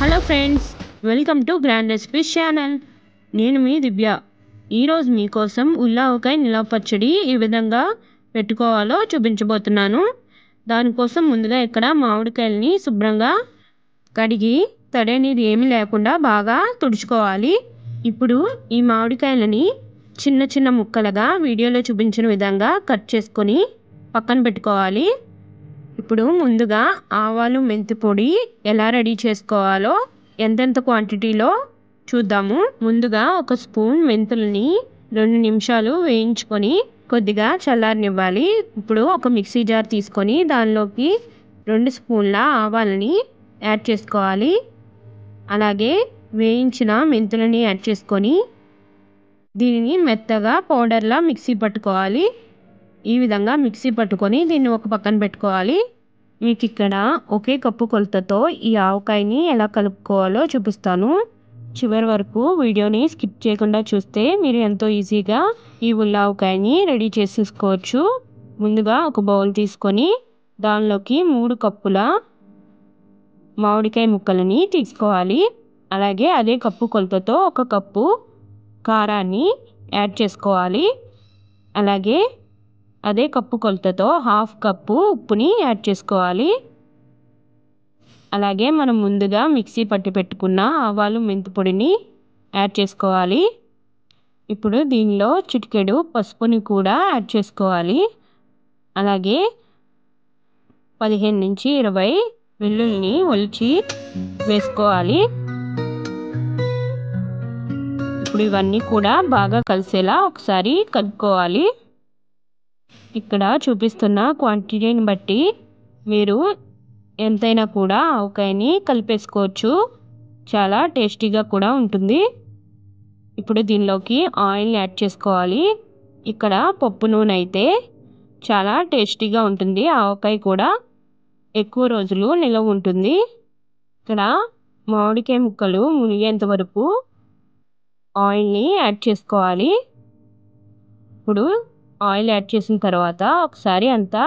Hello friends, welcome to grand recipes channel. నేను మీ దివ్య. ఈరోజు మీకోసం ఉల్లావకాయ నిలవ పచ్చడి ఈ విధంగా పెట్టుకోవాలో చూపించబోతున్నాను. దానికోసం ముందుగా ఇక్కడ మామిడికాయలని శుభ్రంగా కడిగి తడి అనేది ఏమీ లేకుండా బాగా తుడుచుకోవాలి. ఇప్పుడు ఈ మామిడికాయలని చిన్న చిన్న ముక్కలుగా వీడియోలో చూపించిన విధంగా కట్ చేసుకొని పక్కన పెట్టుకోవాలి. ఇప్పుడు ముందుగా ఆవాలు మెంతి పొడి ఎలా రెడీ చేసుకోవాలో ఎంతెంత క్వాంటిటీలో చూద్దాము. ముందుగా ఒక స్పూన్ మెంతులని 2 నిమిషాలు వేయించుకొని కొద్దిగా చల్లారనివ్వాలి. ఇప్పుడు ఒక మిక్సీ జార్ తీసుకొని దానిలోకి 2 స్పూన్ల ఆవాలని యాడ్ చేసుకోవాలి. అలాగే వేయించిన మెంతులని యాడ్ చేసుకొని దీనిని మెత్తగా పౌడర్లా మిక్సీ పట్టుకోవాలి. ఈ విధంగా మిక్సీ పట్టుకొని దీన్ని ఒక పక్కన పెట్టుకోవాలి. మీకు ఇక్కడ ఒకే కప్పు కొలతతో ఈ ఆవకాయని ఎలా కలుపుకోవాలో చూపిస్తాను. చివరి వరకు వీడియోని స్కిప్ చేయకుండా చూస్తే మీరు ఎంతో ఈజీగా ఈ ఉల్లావకాయని రెడీ చేసేసుకోవచ్చు. ముందుగా ఒక బౌల్ తీసుకొని దానిలోకి 3 కప్పుల మామిడికాయ ముక్కలని తీసుకోవాలి. అలాగే అదే కప్పు కొలతతో 1 కప్పు కారాన్ని యాడ్ చేసుకోవాలి. అలాగే అదే కప్పు కొలతతో 1/2 కప్పు ఉప్పుని యాడ్ చేసుకోవాలి. అలాగే మనం ముందుగా మిక్సీ పట్టి పెట్టుకున్న ఆవాలు మెంతి పొడిని యాడ్ చేసుకోవాలి. ఇప్పుడు దీనిలో చిటికెడు పసుపుని కూడా యాడ్ చేసుకోవాలి. అలాగే 15 నుంచి 20 వెల్లుల్లిని ఒలిచి వేసుకోవాలి. ఇప్పుడు ఇవన్నీ కూడా బాగా కలిసేలా ఒకసారి కలుపుకోవాలి. ఇక్కడ చూపిస్తున్న క్వాంటిటీని బట్టి మీరు ఎంతైనా కూడా ఆవకాయని కలిపేసుకోవచ్చు. చాలా టేస్టీగా కూడా ఉంటుంది. ఇప్పుడు దీనిలోకి ఆయిల్ యాడ్ చేసుకోవాలి. ఇక్కడ పప్పు నూనె అయితే చాలా టేస్టీగా ఉంటుంది. ఆవకాయ కూడా ఎక్కువ రోజులు నిలవ ఉంటుంది. ఇక్కడ మామిడికాయ ముక్కలు మునిగేంత వరకు ఆయిల్ని యాడ్ చేసుకోవాలి. ఇప్పుడు ఆయిల్ యాడ్ చేసిన తర్వాత ఒకసారి అంతా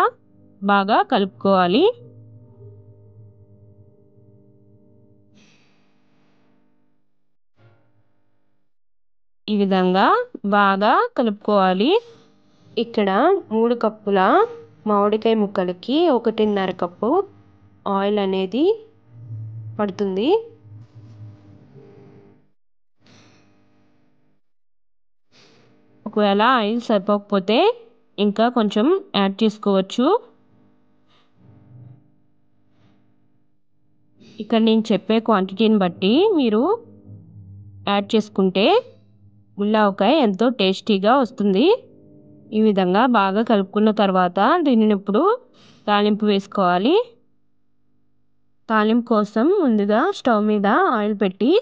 బాగా కలుపుకోవాలి. ఈ విధంగా బాగా కలుపుకోవాలి. ఇక్కడ 3 కప్పుల మామిడికాయ ముక్కలకి 1.5 కప్పు ఆయిల్ అనేది పడుతుంది. ఒకవేళ ఆయిల్ సరిపోకపోతే ఇంకా కొంచెం యాడ్ చేసుకోవచ్చు. ఇక్కడ నేను చెప్పే క్వాంటిటీని బట్టి మీరు యాడ్ చేసుకుంటే ఉల్లావకాయ ఎంతో టేస్టీగా వస్తుంది. ఈ విధంగా బాగా కలుపుకున్న తర్వాత దీనిని ఇప్పుడు తాలింపు వేసుకోవాలి. తాలింపు కోసం ముందుగా స్టవ్ మీద ఆయిల్ పెట్టి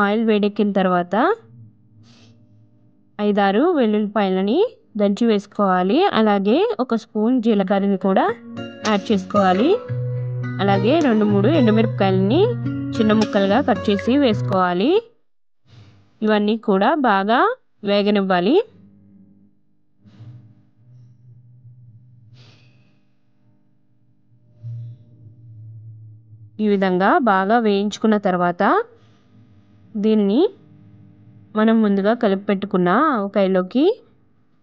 ఆయిల్ వేడెక్కిన తర్వాత 5-6 వెల్లుల్లిపాయలని దంచి వేసుకోవాలి. అలాగే 1 స్పూన్ జీలకర్రని కూడా యాడ్ చేసుకోవాలి. అలాగే 2-3 ఎండుమిరపకాయలని చిన్న ముక్కలుగా కట్ చేసి వేసుకోవాలి. ఇవన్నీ కూడా బాగా వేగనివ్వాలి. ఈ విధంగా బాగా వేయించుకున్న తర్వాత దీన్ని మనం ముందుగా కలిపి పెట్టుకున్న ఆవకాయలోకి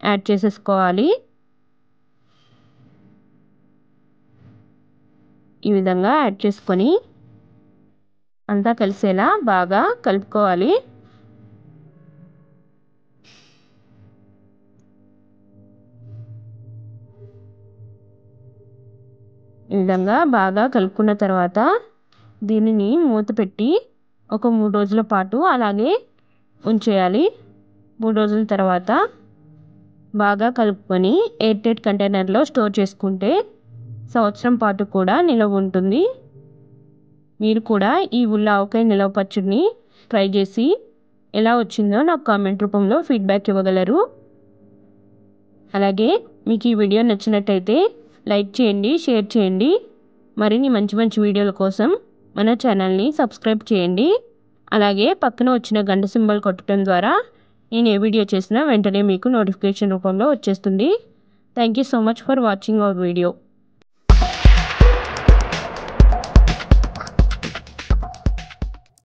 యాడ్ చేసేసుకోవాలి. ఈ విధంగా యాడ్ చేసుకొని అంతా కలిసేలా బాగా కలుపుకోవాలి. ఈ విధంగా బాగా కలుపుకున్న తర్వాత దీనిని మూత పెట్టి ఒక 3 రోజుల పాటు అలాగే ఉంచేయాలి. 3 రోజుల తర్వాత బాగా కలుపుకొని ఎయిర్ టైట్ కంటైనర్లో స్టోర్ చేసుకుంటే సంవత్సరం పాటు కూడా నిలవ ఉంటుంది. మీరు కూడా ఈ ఉల్లావకాయ నిలవ పచ్చడిని ట్రై చేసి ఎలా వచ్చిందో నాకు కామెంట్ రూపంలో ఫీడ్బ్యాక్ ఇవ్వగలరు. అలాగే మీకు ఈ వీడియో నచ్చినట్టయితే లైక్ చేయండి, షేర్ చేయండి. మరిన్ని మంచి వీడియోల కోసం మన ఛానల్ని సబ్స్క్రైబ్ చేయండి. అలాగే పక్కన వచ్చిన గంట సింబల్ కొట్టడం ద్వారా నేను ఏ వీడియో చేసినా వెంటనే మీకు నోటిఫికేషన్ రూపంలో వచ్చేస్తుంది. Thank you so much for watching our video.